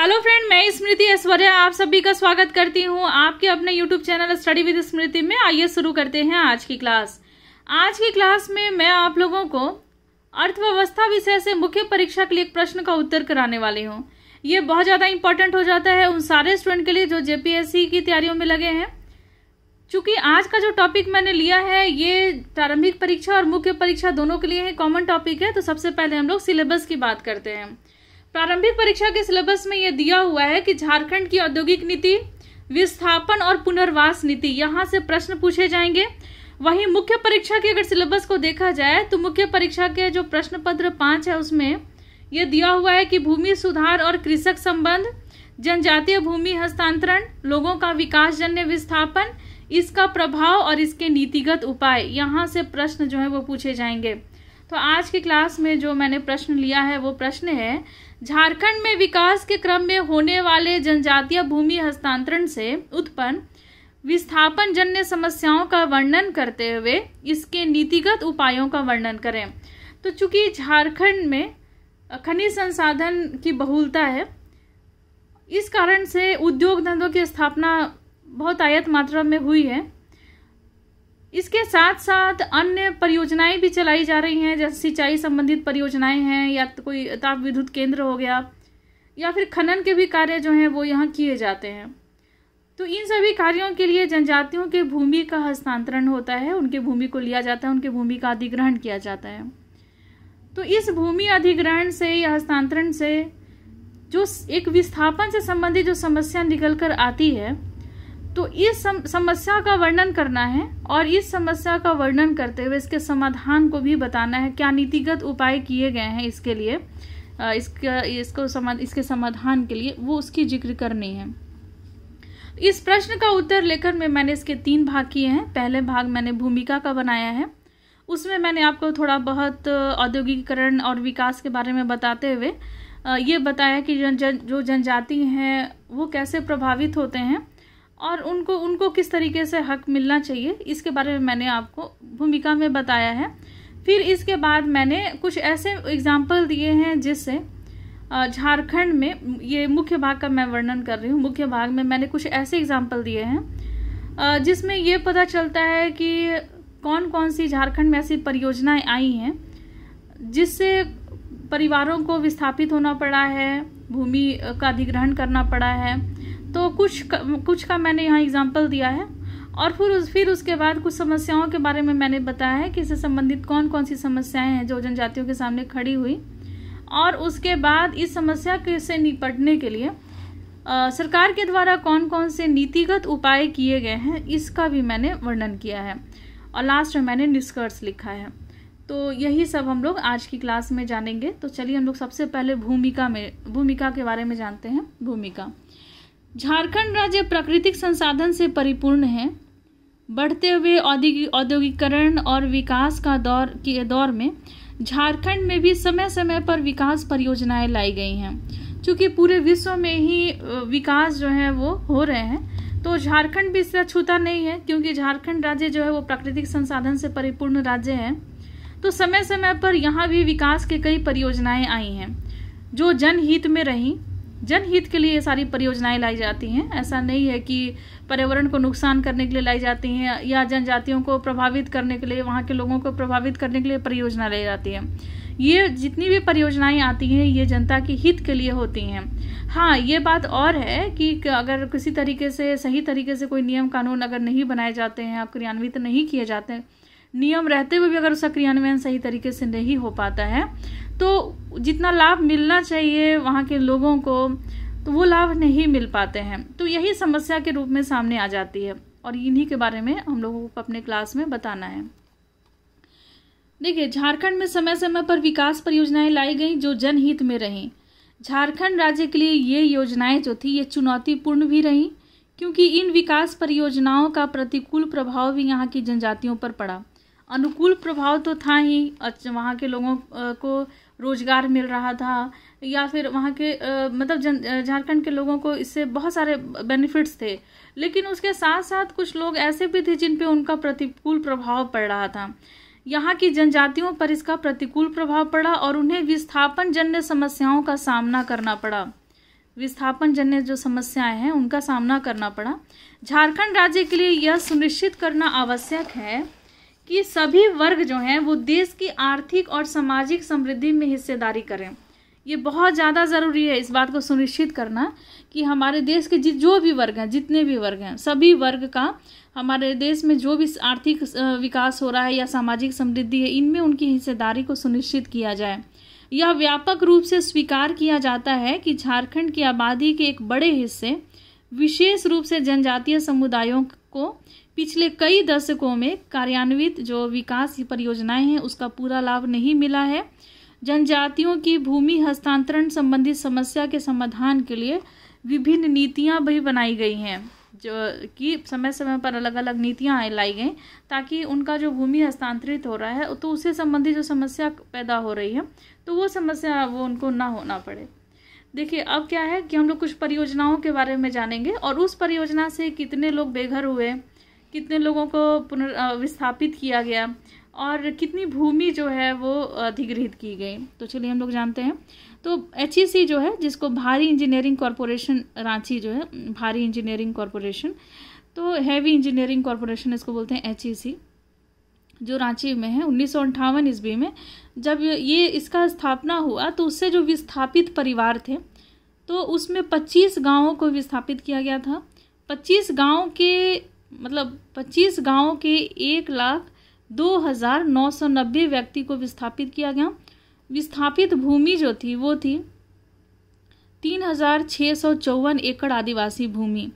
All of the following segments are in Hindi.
हेलो फ्रेंड, मैं स्मृति ऐश्वर्या आप सभी का स्वागत करती हूं आपके अपने यूट्यूब चैनल स्टडी विद स्मृति में। आइए शुरू करते हैं आज की क्लास। आज की क्लास में मैं आप लोगों को अर्थव्यवस्था विषय से मुख्य परीक्षा के लिए एक प्रश्न का उत्तर कराने वाली हूं। ये बहुत ज़्यादा इंपॉर्टेंट हो जाता है उन सारे स्टूडेंट के लिए जो जेपीएससी की तैयारियों में लगे हैं। चूंकि आज का जो टॉपिक मैंने लिया है ये प्रारंभिक परीक्षा और मुख्य परीक्षा दोनों के लिए कॉमन टॉपिक है। तो सबसे पहले हम लोग सिलेबस की बात करते हैं। प्रारंभिक परीक्षा के सिलेबस में यह दिया हुआ है कि झारखंड की औद्योगिक नीति, विस्थापन और पुनर्वास नीति, यहाँ से प्रश्न पूछे जाएंगे। वहीं मुख्य परीक्षा के अगर सिलेबस को देखा जाए तो मुख्य परीक्षा के जो प्रश्न पत्र 5 है उसमें यह दिया हुआ है कि भूमि सुधार और कृषक संबंध, जनजातीय भूमि हस्तांतरण, लोगों का विकास जन्य विस्थापन, इसका प्रभाव और इसके नीतिगत उपाय, यहाँ से प्रश्न जो है वो पूछे जाएंगे। तो आज की क्लास में जो मैंने प्रश्न लिया है वो प्रश्न है, झारखंड में विकास के क्रम में होने वाले जनजातीय भूमि हस्तांतरण से उत्पन्न विस्थापन जन्य समस्याओं का वर्णन करते हुए इसके नीतिगत उपायों का वर्णन करें। तो चूंकि झारखंड में खनिज संसाधन की बहुलता है, इस कारण से उद्योग धंधों की स्थापना बहुत आयत मात्रा में हुई है। इसके साथ साथ अन्य परियोजनाएं भी चलाई जा रही हैं, जैसे सिंचाई संबंधित परियोजनाएं हैं या तो कोई ताप विद्युत केंद्र हो गया या फिर खनन के भी कार्य जो हैं वो यहाँ किए जाते हैं। तो इन सभी कार्यों के लिए जनजातियों के भूमि का हस्तांतरण होता है, उनके भूमि को लिया जाता है, उनके भूमि का अधिग्रहण किया जाता है। तो इस भूमि अधिग्रहण से या हस्तांतरण से जो एक विस्थापन से संबंधित जो समस्या निकल कर आती है, तो इस समस्या का वर्णन करना है और इस समस्या का वर्णन करते हुए इसके समाधान को भी बताना है। क्या नीतिगत उपाय किए गए हैं इसके लिए, इसके समाधान के लिए, वो उसकी जिक्र करनी है। इस प्रश्न का उत्तर लेकर मैंने इसके 3 भाग किए हैं। पहले भाग मैंने भूमिका का बनाया है, उसमें मैंने आपको थोड़ा बहुत औद्योगिकीकरण और विकास के बारे में बताते हुए ये बताया कि जो जनजाति हैं वो कैसे प्रभावित होते हैं और उनको किस तरीके से हक मिलना चाहिए, इसके बारे में मैंने आपको भूमिका में बताया है। फिर इसके बाद मैंने कुछ ऐसे एग्जाम्पल दिए हैं जिससे झारखंड में, ये मुख्य भाग का मैं वर्णन कर रही हूँ, मुख्य भाग में मैंने कुछ ऐसे एग्जाम्पल दिए हैं जिसमें ये पता चलता है कि कौन कौन सी झारखंड में ऐसी परियोजनाएं आई हैं जिससे परिवारों को विस्थापित होना पड़ा है, भूमि का अधिग्रहण करना पड़ा है। तो कुछ का मैंने यहाँ एग्जाम्पल दिया है और फिर उसके बाद कुछ समस्याओं के बारे में मैंने बताया है कि इससे संबंधित कौन कौन सी समस्याएं हैं जो जनजातियों के सामने खड़ी हुई, और उसके बाद इस समस्या से निपटने के लिए सरकार के द्वारा कौन कौन से नीतिगत उपाय किए गए हैं इसका भी मैंने वर्णन किया है, और लास्ट में मैंने निष्कर्ष लिखा है। तो यही सब हम लोग आज की क्लास में जानेंगे। तो चलिए हम लोग सबसे पहले भूमिका के बारे में जानते हैं। भूमिका, झारखंड राज्य प्राकृतिक संसाधन से परिपूर्ण है। बढ़ते हुए औद्योगिकीकरण और विकास का दौर में झारखंड में भी समय समय पर विकास परियोजनाएं लाई गई हैं। चूंकि पूरे विश्व में ही विकास जो है वो हो रहे हैं, तो झारखंड भी इससे अछूता नहीं है, क्योंकि झारखंड राज्य जो है वो प्राकृतिक संसाधन से परिपूर्ण राज्य है। तो समय समय पर यहाँ भी विकास के कई परियोजनाएं आई हैं जो जनहित में रही। जनहित के लिए ये सारी परियोजनाएं लाई जाती हैं। ऐसा नहीं है कि पर्यावरण को नुकसान करने के लिए लाई जाती हैं या जनजातियों को प्रभावित करने के लिए, वहाँ के लोगों को प्रभावित करने के लिए परियोजना लाई जाती है। ये जितनी भी परियोजनाएं आती हैं ये जनता के हित के लिए होती हैं। हाँ, ये बात और है कि अगर किसी तरीके से, सही तरीके से कोई नियम कानून अगर नहीं बनाए जाते हैं, क्रियान्वित नहीं किए जाते हैं, नियम रहते हुए भी अगर उसका क्रियान्वयन सही तरीके से नहीं हो पाता है, तो जितना लाभ मिलना चाहिए वहाँ के लोगों को, तो वो लाभ नहीं मिल पाते हैं। तो यही समस्या के रूप में सामने आ जाती है और इन्हीं के बारे में हम लोगों को अपने क्लास में बताना है। देखिए, झारखंड में समय समय पर विकास परियोजनाएं लाई गई जो जनहित में रहीं। झारखंड राज्य के लिए ये योजनाएं जो थी ये चुनौतीपूर्ण भी रहीं, क्योंकि इन विकास परियोजनाओं का प्रतिकूल प्रभाव भी यहाँ की जनजातियों पर पड़ा। अनुकूल प्रभाव तो था ही, वहाँ के लोगों को रोजगार मिल रहा था, या फिर वहाँ के झारखंड के लोगों को इससे बहुत सारे बेनिफिट्स थे। लेकिन उसके साथ साथ कुछ लोग ऐसे भी थे जिन पे उनका प्रतिकूल प्रभाव पड़ रहा था। यहाँ की जनजातियों पर इसका प्रतिकूल प्रभाव पड़ा और उन्हें विस्थापन जन्य समस्याओं का सामना करना पड़ा। विस्थापन जन्य जो समस्याएं हैं उनका सामना करना पड़ा। झारखंड राज्य के लिए यह सुनिश्चित करना आवश्यक है कि सभी वर्ग जो हैं वो देश की आर्थिक और सामाजिक समृद्धि में हिस्सेदारी करें। ये बहुत ज़्यादा ज़रूरी है इस बात को सुनिश्चित करना कि हमारे देश के जो भी वर्ग हैं, जितने भी वर्ग हैं, सभी वर्ग का हमारे देश में जो भी आर्थिक विकास हो रहा है या सामाजिक समृद्धि है, इनमें उनकी हिस्सेदारी को सुनिश्चित किया जाए। यह व्यापक रूप से स्वीकार किया जाता है कि झारखंड की आबादी के एक बड़े हिस्से, विशेष रूप से जनजातीय समुदायों को पिछले कई दशकों में कार्यान्वित जो विकास परियोजनाएं हैं उसका पूरा लाभ नहीं मिला है। जनजातियों की भूमि हस्तांतरण संबंधी समस्या के समाधान के लिए विभिन्न नीतियां भी बनाई गई हैं, जो कि समय समय पर अलग अलग नीतियां लाई गई ताकि उनका जो भूमि हस्तांतरित हो रहा है तो उससे संबंधित जो समस्या पैदा हो रही है तो वो समस्या वो उनको ना होना पड़े। देखिए अब क्या है कि हम लोग कुछ परियोजनाओं के बारे में जानेंगे और उस परियोजना से कितने लोग बेघर हुए, कितने लोगों को विस्थापित किया गया और कितनी भूमि जो है वो अधिग्रहित की गई। तो चलिए हम लोग जानते हैं। तो HEC जो है, जिसको भारी इंजीनियरिंग कॉरपोरेशन रांची जो है, भारी इंजीनियरिंग कॉरपोरेशन, तो हैवी इंजीनियरिंग कॉरपोरेशन इसको बोलते हैं HEC, जो रांची में है। 1958 ईस्वी में जब ये इसका स्थापना हुआ तो उससे जो विस्थापित परिवार थे तो उसमें 25 गांवों को विस्थापित किया गया था। 25 गांव के 1,02,990 व्यक्ति को विस्थापित किया गया। विस्थापित भूमि जो थी वो थी 3,654 एकड़ आदिवासी भूमि।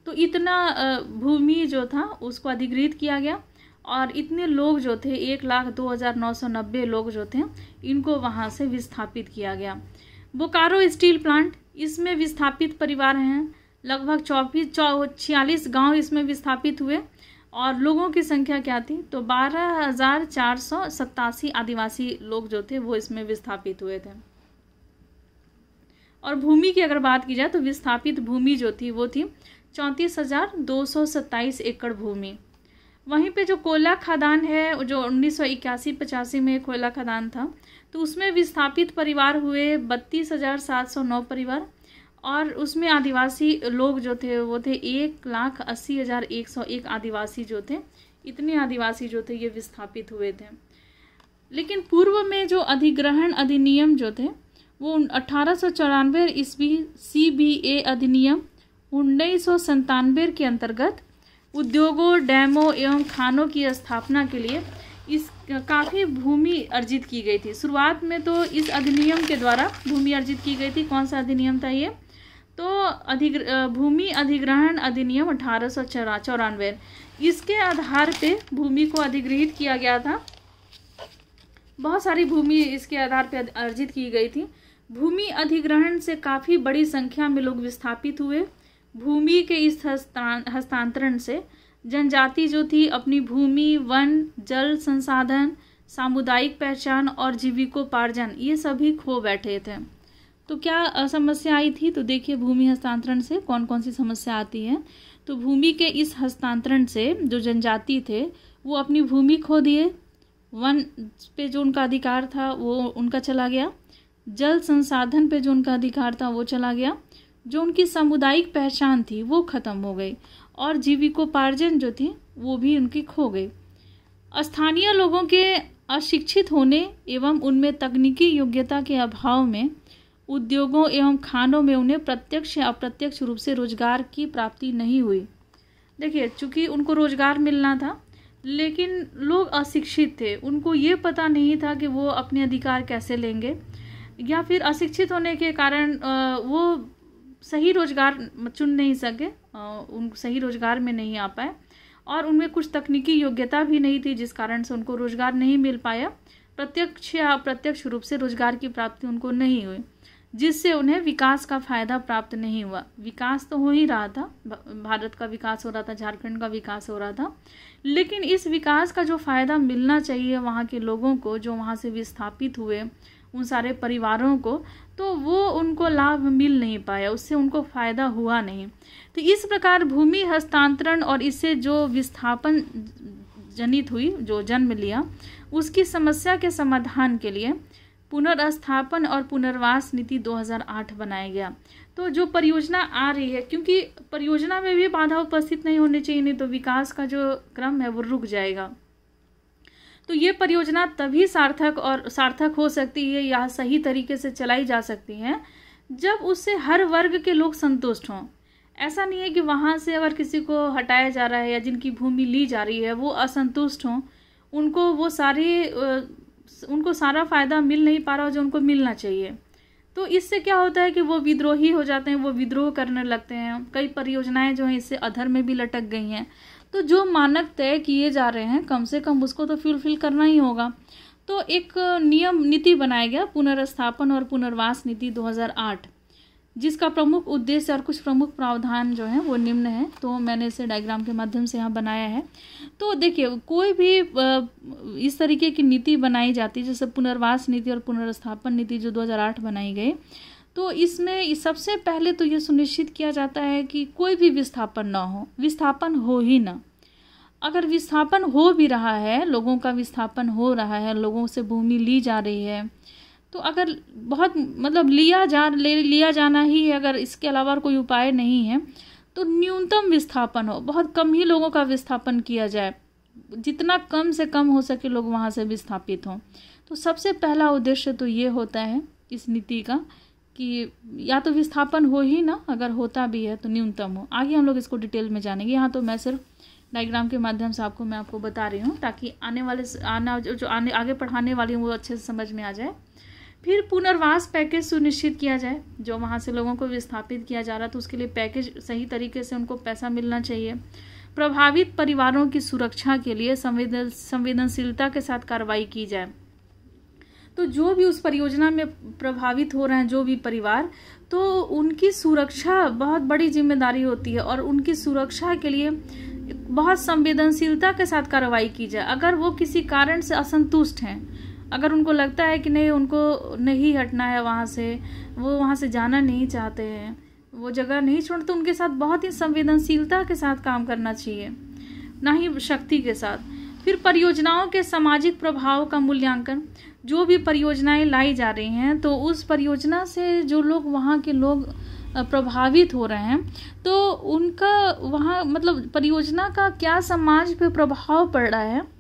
तो इतना भूमि जो था उसको अधिग्रहित किया गया और इतने लोग जो थे 1,02,990 लोग जो थे इनको वहाँ से विस्थापित किया गया। बोकारो स्टील प्लांट, इसमें विस्थापित परिवार हैं, लगभग 46 गांव इसमें विस्थापित हुए और लोगों की संख्या क्या थी तो 12,487 आदिवासी लोग जो थे वो इसमें विस्थापित हुए थे। और भूमि की अगर बात की जाए तो विस्थापित भूमि जो थी वो थी 34,227 एकड़ भूमि। वहीं पे जो कोयला खदान है, जो 1981-85 में कोयला खदान था, तो उसमें विस्थापित परिवार हुए 32,709 परिवार और उसमें आदिवासी लोग जो थे वो थे 1,80,101 आदिवासी जो थे, इतने आदिवासी जो थे ये विस्थापित हुए थे। लेकिन पूर्व में जो अधिग्रहण अधिनियम जो थे वो 1894 ईस्वी CBA अधिनियम 1997 के अंतर्गत उद्योगों, डैमों एवं खानों की स्थापना के लिए इस काफ़ी भूमि अर्जित की गई थी। शुरुआत में तो इस अधिनियम के द्वारा भूमि अर्जित की गई थी। कौन सा अधिनियम था ये? तो भूमि अधिग्रहण अधिनियम 1894, इसके आधार पे भूमि को अधिग्रहित किया गया था। बहुत सारी भूमि इसके आधार पे अर्जित की गई थी। भूमि अधिग्रहण से काफ़ी बड़ी संख्या में लोग विस्थापित हुए। भूमि के इस हस्तांतरण से जनजाति जो थी अपनी भूमि, वन, जल संसाधन, सामुदायिक पहचान और जीविकोपार्जन ये सभी खो बैठे थे। तो क्या समस्या आई थी? तो देखिए भूमि हस्तांतरण से कौन कौन सी समस्या आती है। तो भूमि के इस हस्तांतरण से जो जनजाति थे वो अपनी भूमि खो दिए, वन पे जो उनका अधिकार था वो उनका चला गया, जल संसाधन पे जो उनका अधिकार था वो चला गया, जो उनकी सामुदायिक पहचान थी वो खत्म हो गई और जीविकोपार्जन जो थी वो भी उनकी खो गई। स्थानीय लोगों के अशिक्षित होने एवं उनमें तकनीकी योग्यता के अभाव में उद्योगों एवं खानों में उन्हें प्रत्यक्ष या अप्रत्यक्ष रूप से रोजगार की प्राप्ति नहीं हुई। देखिए चूंकि उनको रोजगार मिलना था लेकिन लोग अशिक्षित थे, उनको ये पता नहीं था कि वो अपने अधिकार कैसे लेंगे, या फिर अशिक्षित होने के कारण वो सही रोजगार चुन नहीं सके, उन सही रोजगार में नहीं आ पाए और उनमें कुछ तकनीकी योग्यता भी नहीं थी जिस कारण से उनको रोजगार नहीं मिल पाया। प्रत्यक्ष या अप्रत्यक्ष रूप से रोजगार की प्राप्ति उनको नहीं हुई, जिससे उन्हें विकास का फायदा प्राप्त नहीं हुआ। विकास तो हो ही रहा था, भारत का विकास हो रहा था, झारखंड का विकास हो रहा था, लेकिन इस विकास का जो फायदा मिलना चाहिए वहाँ के लोगों को, जो वहाँ से विस्थापित हुए उन सारे परिवारों को, तो वो उनको लाभ मिल नहीं पाया, उससे उनको फायदा हुआ नहीं। तो इस प्रकार भूमि हस्तांतरण और इससे जो विस्थापन जनित हुई, जो जन्म लिया, उसकी समस्या के समाधान के लिए पुनर्स्थापन और पुनर्वास नीति 2008 बनाया गया। तो जो परियोजना आ रही है, क्योंकि परियोजना में भी बाधा उपस्थित नहीं होनी चाहिए, नहीं तो विकास का जो क्रम है वो रुक जाएगा। तो ये परियोजना तभी सार्थक हो सकती है या सही तरीके से चलाई जा सकती है जब उससे हर वर्ग के लोग संतुष्ट हों। ऐसा नहीं है कि वहाँ से अगर किसी को हटाया जा रहा है या जिनकी भूमि ली जा रही है वो असंतुष्ट हों, उनको सारा फायदा मिल नहीं पा रहा जो उनको मिलना चाहिए। तो इससे क्या होता है कि वो विद्रोही हो जाते हैं, वो विद्रोह करने लगते हैं। कई परियोजनाएं जो हैं इससे अधर में भी लटक गई हैं। तो जो मानक तय किए जा रहे हैं कम से कम उसको तो फुलफिल करना ही होगा। तो एक नीति बनाया गया, पुनर्स्थापन और पुनर्वास नीति 2008, जिसका प्रमुख उद्देश्य और कुछ प्रमुख प्रावधान जो हैं वो निम्न है। तो मैंने इसे डायग्राम के माध्यम से यहाँ बनाया है। तो देखिए, कोई भी इस तरीके की नीति बनाई जाती है, जैसे पुनर्वास नीति और पुनर्स्थापन नीति जो 2008 बनाई गई, तो इसमें सबसे पहले तो ये सुनिश्चित किया जाता है कि कोई भी विस्थापन ना हो, विस्थापन हो ही ना। अगर विस्थापन हो भी रहा है, लोगों का विस्थापन हो रहा है, लोगों से भूमि ली जा रही है, तो अगर बहुत मतलब लिया जाना ही है, अगर इसके अलावा कोई उपाय नहीं है, तो न्यूनतम विस्थापन हो, बहुत कम ही लोगों का विस्थापन किया जाए, जितना कम से कम हो सके लोग वहाँ से विस्थापित हों। तो सबसे पहला उद्देश्य तो ये होता है इस नीति का कि या तो विस्थापन हो ही ना, अगर होता भी है तो न्यूनतम हो। आगे हम लोग इसको डिटेल में जानेंगे। यहाँ तो मैं सिर्फ डायग्राम के माध्यम से आपको बता रही हूँ, ताकि आगे पढ़ाने वाली हूँ वो अच्छे से समझ में आ जाए। फिर पुनर्वास पैकेज सुनिश्चित किया जाए, जो वहाँ से लोगों को विस्थापित किया जा रहा है तो उसके लिए पैकेज सही तरीके से उनको पैसा मिलना चाहिए। प्रभावित परिवारों की सुरक्षा के लिए संवेदनशीलता के साथ कार्रवाई की जाए। तो जो भी उस परियोजना में प्रभावित हो रहे हैं, जो भी परिवार, तो उनकी सुरक्षा बहुत बड़ी जिम्मेदारी होती है और उनकी सुरक्षा के लिए बहुत संवेदनशीलता के साथ कार्रवाई की जाए। अगर वो किसी कारण से असंतुष्ट हैं, अगर उनको लगता है कि नहीं, उनको नहीं हटना है वहाँ से, वो वहाँ से जाना नहीं चाहते हैं, वो जगह नहीं छोड़ते, तो उनके साथ बहुत ही संवेदनशीलता के साथ काम करना चाहिए, ना ही शक्ति के साथ। फिर परियोजनाओं के सामाजिक प्रभाव का मूल्यांकन। जो भी परियोजनाएं लाई जा रही हैं तो उस परियोजना से जो लोग, वहाँ के लोग प्रभावित हो रहे हैं, तो उनका वहाँ मतलब परियोजना का क्या समाज पे प्रभाव पड़ रहा है।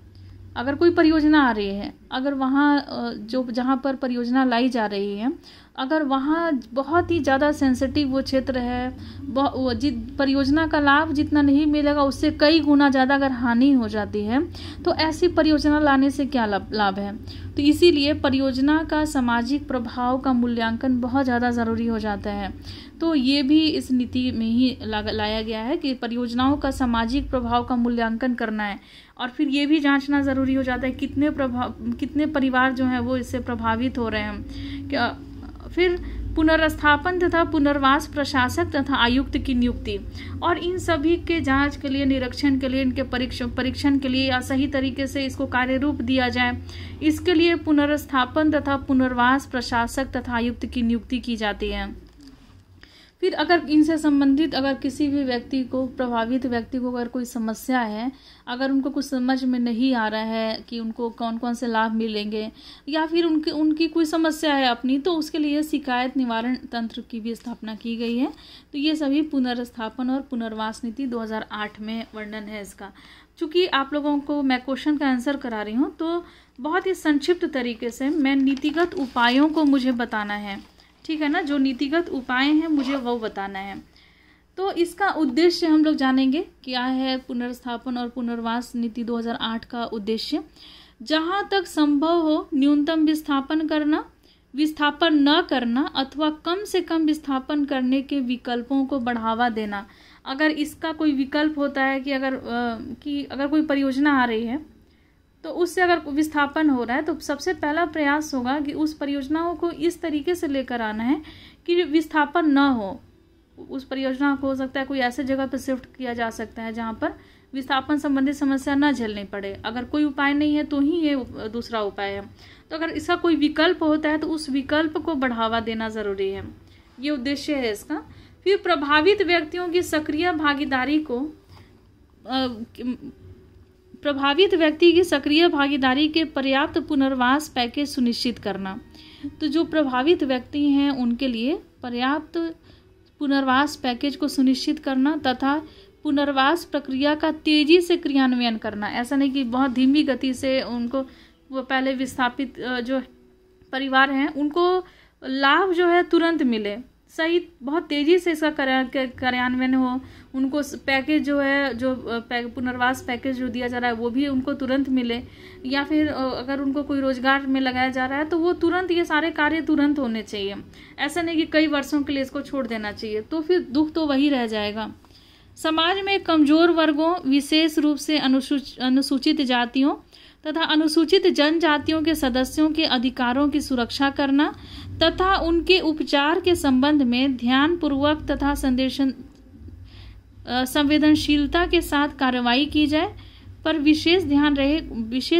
अगर कोई परियोजना आ रही है, अगर वहाँ जहाँ पर परियोजना लाई जा रही है, अगर वहाँ बहुत ही ज़्यादा सेंसिटिव वो क्षेत्र है, परियोजना का लाभ जितना नहीं मिलेगा उससे कई गुना ज़्यादा अगर हानि हो जाती है, तो ऐसी परियोजना लाने से क्या लाभ है। तो इसीलिए परियोजना का सामाजिक प्रभाव का मूल्यांकन बहुत ज़्यादा ज़रूरी हो जाता है। तो ये भी इस नीति में ही लाया गया है कि परियोजनाओं का सामाजिक प्रभाव का मूल्यांकन करना है, और फिर ये भी जांचना ज़रूरी हो जाता है कितने परिवार जो हैं वो इससे प्रभावित हो रहे हैं क्या। फिर पुनर्स्थापन तथा पुनर्वास प्रशासक तथा आयुक्त की नियुक्ति, और इन सभी के जांच के लिए, निरीक्षण के लिए, इनके परीक्षण के लिए या सही तरीके से इसको कार्य रूप दिया जाए, इसके लिए पुनर्स्थापन तथा पुनर्वास प्रशासक तथा आयुक्त की नियुक्ति की जाती है। फिर अगर इनसे संबंधित अगर किसी भी व्यक्ति को, प्रभावित व्यक्ति को अगर कोई समस्या है, अगर उनको कुछ समझ में नहीं आ रहा है कि उनको कौन कौन से लाभ मिलेंगे, या फिर उनकी कोई समस्या है अपनी, तो उसके लिए शिकायत निवारण तंत्र की भी स्थापना की गई है। तो ये सभी पुनर्स्थापन और पुनर्वास नीति 2008 में वर्णन है इसका। चूँकि आप लोगों को मैं क्वेश्चन का आंसर करा रही हूँ, तो बहुत ही संक्षिप्त तरीके से मैं नीतिगत उपायों को मुझे बताना है, ठीक है ना। जो नीतिगत उपाय हैं मुझे वो बताना है। तो इसका उद्देश्य हम लोग जानेंगे क्या है। पुनर्स्थापन और पुनर्वास नीति 2008 का उद्देश्य, जहां तक संभव हो न्यूनतम विस्थापन करना, विस्थापन न करना अथवा कम से कम विस्थापन करने के विकल्पों को बढ़ावा देना। अगर इसका कोई विकल्प होता है कि अगर कोई परियोजना आ रही है तो उससे अगर विस्थापन हो रहा है, तो सबसे पहला प्रयास होगा कि उस परियोजनाओं को इस तरीके से लेकर आना है कि विस्थापन न हो। उस परियोजना को हो सकता है कोई ऐसे जगह पर शिफ्ट किया जा सकता है जहां पर विस्थापन संबंधित समस्या न झेलनी पड़े। अगर कोई उपाय नहीं है तो ही ये दूसरा उपाय है। तो अगर इसका कोई विकल्प होता है तो उस विकल्प को बढ़ावा देना जरूरी है, ये उद्देश्य है इसका। फिर प्रभावित व्यक्तियों की सक्रिय भागीदारी के पर्याप्त पुनर्वास पैकेज सुनिश्चित करना। तो जो प्रभावित व्यक्ति हैं उनके लिए पर्याप्त पुनर्वास पैकेज को सुनिश्चित करना तथा पुनर्वास प्रक्रिया का तेजी से क्रियान्वयन करना। ऐसा नहीं कि बहुत धीमी गति से उनको, वो पहले विस्थापित जो परिवार हैं उनको लाभ जो है तुरंत मिले, सही बहुत तेज़ी से इसका कार्यान्वयन हो, उनको पैकेज जो है, जो पुनर्वास पैकेज जो दिया जा रहा है वो भी उनको तुरंत मिले, या फिर अगर उनको कोई रोजगार में लगाया जा रहा है तो वो तुरंत, ये सारे कार्य तुरंत होने चाहिए। ऐसा नहीं कि कई वर्षों के लिए इसको छोड़ देना चाहिए, तो फिर दुख तो वही रह जाएगा। समाज में कमजोर वर्गों, विशेष रूप से अनुसूचित जातियों तथा अनुसूचित जनजातियों के सदस्यों के अधिकारों की सुरक्षा करना तथा उनके उपचार के संबंध में ध्यानपूर्वक तथा संवेदनशीलता के साथ कार्रवाई की जाए, पर विशेष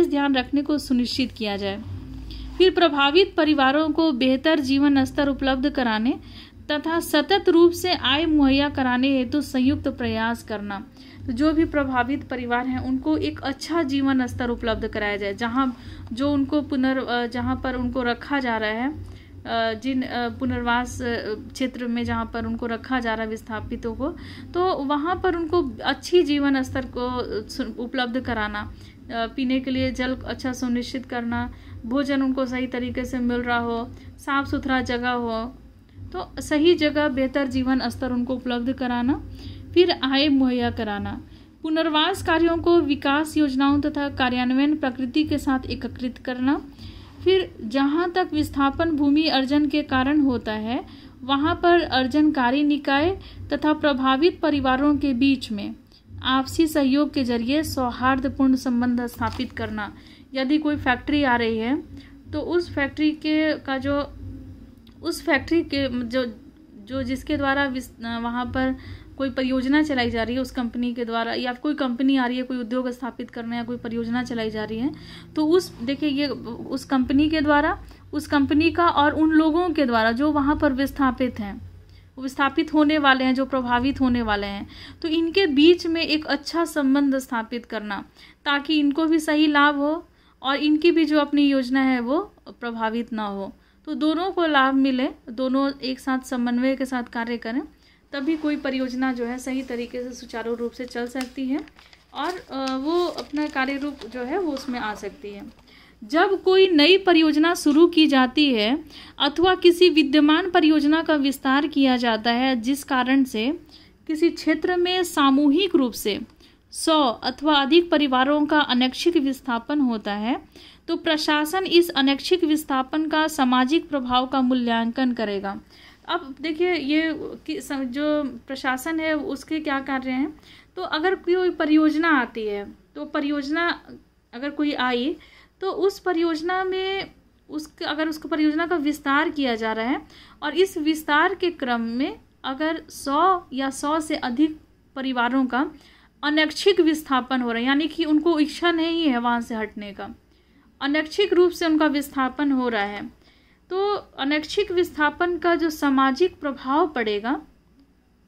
ध्यान रखने को सुनिश्चित किया जाए। फिर प्रभावित परिवारों को बेहतर जीवन स्तर उपलब्ध कराने तथा सतत रूप से आय मुहैया कराने हेतु संयुक्त प्रयास करना। तो जो भी प्रभावित परिवार हैं उनको एक अच्छा जीवन स्तर उपलब्ध कराया जाए, जहाँ पर उनको रखा जा रहा है, जिन पुनर्वास क्षेत्र में जहाँ पर उनको रखा जा रहा है विस्थापितों को, तो वहाँ पर उनको अच्छी जीवन स्तर को उपलब्ध कराना, पीने के लिए जल अच्छा सुनिश्चित करना, भोजन उनको सही तरीके से मिल रहा हो, साफ सुथरा जगह हो, तो सही जगह बेहतर जीवन स्तर उनको उपलब्ध कराना। फिर आय मुहैया कराना, पुनर्वास कार्यों को विकास योजनाओं तथा कार्यान्वयन प्रकृति के साथ एकीकृत करना। फिर जहाँ तक विस्थापन भूमि अर्जन के कारण होता है वहाँ पर अर्जनकारी निकाय तथा प्रभावित परिवारों के बीच में आपसी सहयोग के जरिए सौहार्दपूर्ण संबंध स्थापित करना। यदि कोई फैक्ट्री आ रही है तो उस फैक्ट्री के जो जिसके द्वारा वहाँ पर कोई परियोजना चलाई जा रही है, उस कंपनी के द्वारा, या कोई कंपनी आ रही है कोई उद्योग स्थापित करने, या कोई परियोजना चलाई जा रही है, तो उस कंपनी के द्वारा, उस कंपनी का और उन लोगों के द्वारा जो वहाँ पर विस्थापित हैं, विस्थापित होने वाले हैं, जो प्रभावित होने वाले हैं, तो इनके बीच में एक अच्छा संबंध स्थापित करना ताकि इनको भी सही लाभ हो और इनकी भी जो अपनी योजना है वो प्रभावित ना हो, तो दोनों को लाभ मिले, दोनों एक साथ समन्वय के साथ कार्य करें, तभी कोई परियोजना जो है सही तरीके से सुचारू रूप से चल सकती है और वो अपना कार्य रूप जो है वो उसमें आ सकती है। जब कोई नई परियोजना शुरू की जाती है अथवा किसी विद्यमान परियोजना का विस्तार किया जाता है, जिस कारण से किसी क्षेत्र में सामूहिक रूप से 100 अथवा अधिक परिवारों का अनैच्छिक विस्थापन होता है, तो प्रशासन इस अनैच्छिक विस्थापन का सामाजिक प्रभाव का मूल्यांकन करेगा। अब देखिए, ये जो प्रशासन है उसके क्या कार्य हैं, तो अगर कोई परियोजना आती है, तो परियोजना अगर कोई आई तो उस परियोजना में अगर उसको परियोजना का विस्तार किया जा रहा है और इस विस्तार के क्रम में अगर 100 या 100 से अधिक परिवारों का अनैच्छिक विस्थापन हो रहा है, यानी कि उनको इच्छा नहीं है वहाँ से हटने का, अनैच्छिक रूप से उनका विस्थापन हो रहा है, तो अनैच्छिक विस्थापन का जो सामाजिक प्रभाव पड़ेगा,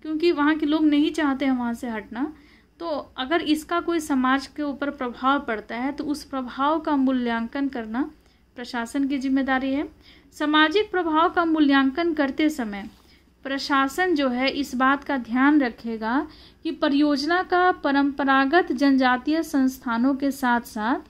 क्योंकि वहाँ के लोग नहीं चाहते हैं वहाँ से हटना, तो अगर इसका कोई समाज के ऊपर प्रभाव पड़ता है तो उस प्रभाव का मूल्यांकन करना प्रशासन की जिम्मेदारी है। सामाजिक प्रभाव का मूल्यांकन करते समय प्रशासन जो है इस बात का ध्यान रखेगा कि परियोजना का परंपरागत जनजातीय संस्थानों के साथ साथ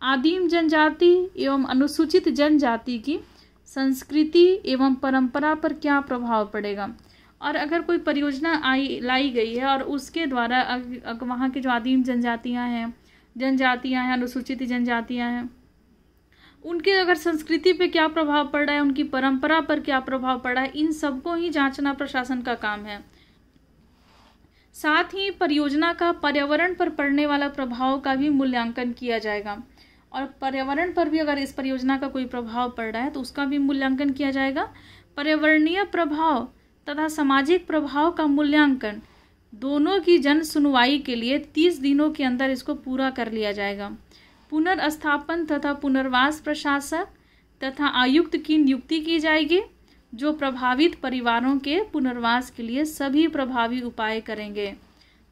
आदिम जनजाति एवं अनुसूचित जनजाति की संस्कृति एवं परंपरा पर क्या प्रभाव पड़ेगा। और अगर कोई परियोजना लाई गई है और उसके द्वारा वहाँ के जो आदिम जनजातियाँ हैं, अनुसूचित जनजातियाँ हैं, उनके अगर संस्कृति पे क्या प्रभाव पड़ रहा है, उनकी परंपरा पर क्या प्रभाव पड़ा है, इन सबको ही जांचना प्रशासन का काम है। साथ ही परियोजना का पर्यावरण पर पड़ने वाला प्रभाव का भी मूल्यांकन किया जाएगा, और पर्यावरण पर भी अगर इस परियोजना का कोई प्रभाव पड़ रहा है तो उसका भी मूल्यांकन किया जाएगा। पर्यावरणीय प्रभाव तथा सामाजिक प्रभाव का मूल्यांकन दोनों की जन सुनवाई के लिए 30 दिनों के अंदर इसको पूरा कर लिया जाएगा। पुनर्स्थापन तथा पुनर्वास प्रशासक तथा आयुक्त की नियुक्ति की जाएगी, जो प्रभावित परिवारों के पुनर्वास के लिए सभी प्रभावी उपाय करेंगे।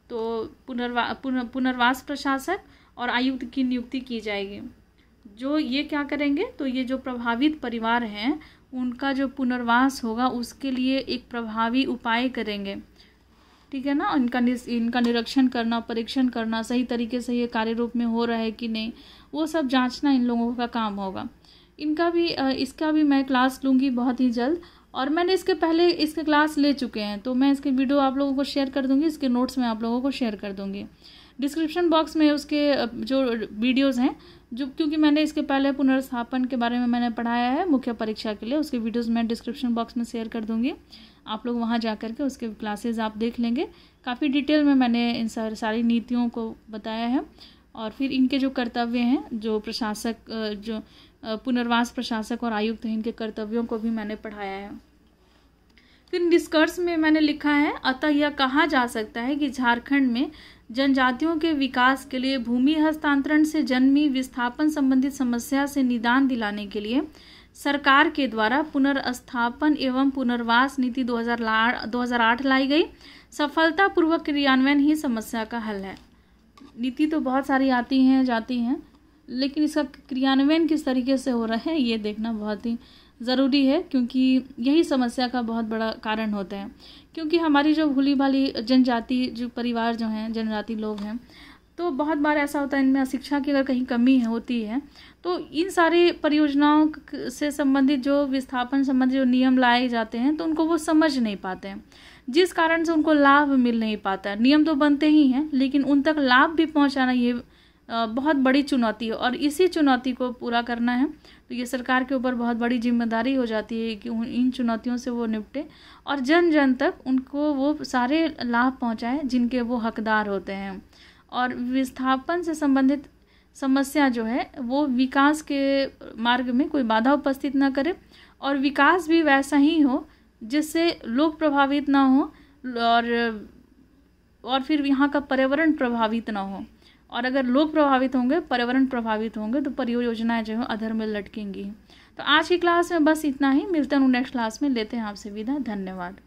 तो पुनर्वास प्रशासक और आयुक्त की नियुक्ति की जाएगी, जो ये क्या करेंगे, तो ये जो प्रभावित परिवार हैं उनका जो पुनर्वास होगा उसके लिए एक प्रभावी उपाय करेंगे, ठीक है ना। इनका निरीक्षण करना, परीक्षण करना, सही तरीके से ये कार्य रूप में हो रहा है कि नहीं, वो सब जांचना इन लोगों का काम होगा। इसका भी मैं क्लास लूँगी बहुत ही जल्द, और मैंने इसके पहले इसके क्लास ले चुके हैं, तो मैं इसके वीडियो आप लोगों को शेयर कर दूँगी, इसके नोट्स मैं आप लोगों को शेयर कर दूँगी। डिस्क्रिप्शन बॉक्स में उसके जो वीडियोस हैं, जो क्योंकि मैंने इसके पहले पुनर्स्थापन के बारे में मैंने पढ़ाया है मुख्य परीक्षा के लिए, उसके वीडियोस मैं डिस्क्रिप्शन बॉक्स में शेयर कर दूँगी। आप लोग वहाँ जा कर के उसके क्लासेस आप देख लेंगे। काफ़ी डिटेल में मैंने इन सारी नीतियों को बताया है, और फिर इनके जो कर्तव्य हैं, जो प्रशासक, जो पुनर्वास प्रशासक और आयुक्त हैं, इनके कर्तव्यों को भी मैंने पढ़ाया है। फिर निष्कर्ष में मैंने लिखा है, अतः यह कहा जा सकता है कि झारखंड में जनजातियों के विकास के लिए भूमि हस्तांतरण से जन्मी विस्थापन संबंधित समस्या से निदान दिलाने के लिए सरकार के द्वारा पुनर्स्थापन एवं पुनर्वास नीति 2008 लाई गई। सफलतापूर्वक क्रियान्वयन ही समस्या का हल है। नीति तो बहुत सारी आती हैं जाती हैं, लेकिन इसका क्रियान्वयन किस तरीके से हो रहा है ये देखना बहुत ही ज़रूरी है, क्योंकि यही समस्या का बहुत बड़ा कारण होता है। क्योंकि हमारी जो भूली भाली जनजाति जो परिवार जो हैं, जनजाति लोग हैं, तो बहुत बार ऐसा होता है इनमें शिक्षा की अगर कहीं कमी होती है, तो इन सारी परियोजनाओं से संबंधित जो विस्थापन संबंधित जो नियम लाए जाते हैं, तो उनको वो समझ नहीं पाते हैं, जिस कारण से उनको लाभ मिल नहीं पाता है। नियम तो बनते ही हैं, लेकिन उन तक लाभ भी पहुंचाना ये बहुत बड़ी चुनौती है, और इसी चुनौती को पूरा करना है तो ये सरकार के ऊपर बहुत बड़ी जिम्मेदारी हो जाती है कि इन चुनौतियों से वो निपटे और जन जन तक उनको वो सारे लाभ पहुंचाए जिनके वो हकदार होते हैं। और विस्थापन से संबंधित समस्या जो है वो विकास के मार्ग में कोई बाधा उपस्थित ना करे, और विकास भी वैसा ही हो जिससे लोग प्रभावित ना हो, और फिर यहाँ का पर्यावरण प्रभावित ना हो। और अगर लोग प्रभावित होंगे, पर्यावरण प्रभावित होंगे, तो परियोजनाएं जो है अधर में लटकेंगी। तो आज की क्लास में बस इतना ही। मिलते हैं नेक्स्ट क्लास में। लेते हैं आपसे विदा। धन्यवाद।